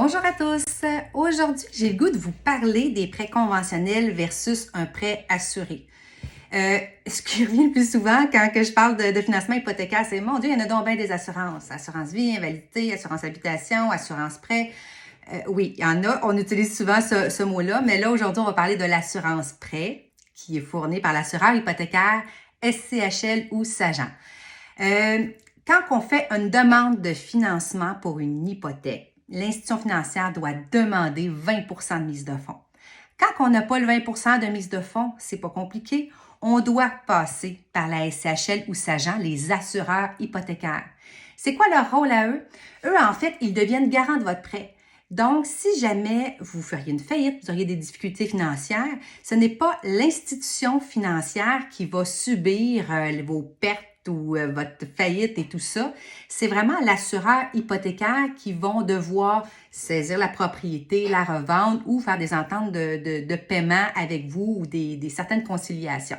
Bonjour à tous! Aujourd'hui, j'ai le goût de vous parler des prêts conventionnels versus un prêt assuré. Ce qui revient le plus souvent quand je parle de financement hypothécaire, c'est « Mon Dieu, il y en a donc bien des assurances. Assurance vie, invalidité, assurance habitation, assurance prêt. » Oui, il y en a. On utilise souvent ce mot-là, mais là, aujourd'hui, on va parler de l'assurance prêt qui est fournie par l'assureur hypothécaire SCHL ou Sagent. Quand on fait une demande de financement pour une hypothèque, l'institution financière doit demander 20 de mise de fonds. Quand on n'a pas le 20 de mise de fonds, c'est pas compliqué, on doit passer par la SCHL ou Sagent, les assureurs hypothécaires. C'est quoi leur rôle à eux? Eux, en fait, ils deviennent garants de votre prêt. Donc, si jamais vous feriez une faillite, vous auriez des difficultés financières, ce n'est pas l'institution financière qui va subir vos pertes ou votre faillite et tout ça. C'est vraiment l'assureur hypothécaire qui vont devoir saisir la propriété, la revendre ou faire des ententes de paiement avec vous ou des certaines conciliations.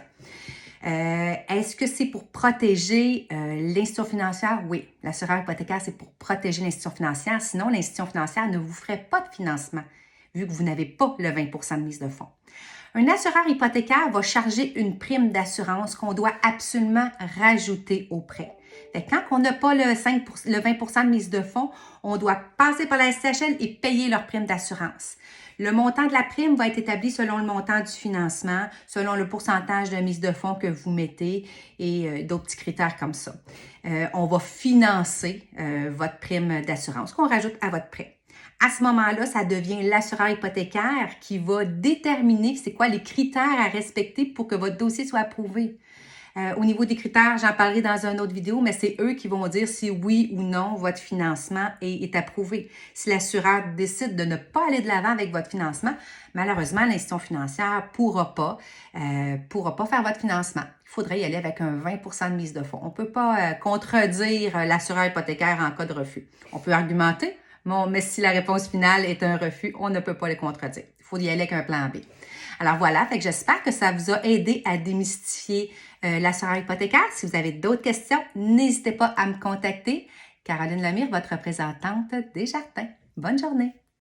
Est-ce que c'est pour protéger l'institution financière? Oui, l'assureur hypothécaire, c'est pour protéger l'institution financière. Sinon, l'institution financière ne vous ferait pas de financement vu que vous n'avez pas le 20 de mise de fonds. Un assureur hypothécaire va charger une prime d'assurance qu'on doit absolument rajouter au prêt. Fait que quand on n'a pas le 20 de mise de fonds, on doit passer par la SCHL et payer leur prime d'assurance. Le montant de la prime va être établi selon le montant du financement, selon le pourcentage de mise de fonds que vous mettez et d'autres petits critères comme ça. On va financer votre prime d'assurance qu'on rajoute à votre prêt. À ce moment-là, ça devient l'assureur hypothécaire qui va déterminer c'est quoi les critères à respecter pour que votre dossier soit approuvé. Au niveau des critères, j'en parlerai dans une autre vidéo, mais c'est eux qui vont dire si oui ou non votre financement est approuvé. Si l'assureur décide de ne pas aller de l'avant avec votre financement, malheureusement, l'institution financière ne pourra pas faire votre financement. Il faudrait y aller avec un 20 de mise de fonds. On ne peut pas contredire l'assureur hypothécaire en cas de refus. On peut argumenter, mais si la réponse finale est un refus, on ne peut pas le contredire. Il faut y aller avec un plan B. Alors voilà, fait que j'espère que ça vous a aidé à démystifier l'assureur hypothécaire. Si vous avez d'autres questions, n'hésitez pas à me contacter. Caroline Lemire, votre représentante Desjardins. Bonne journée!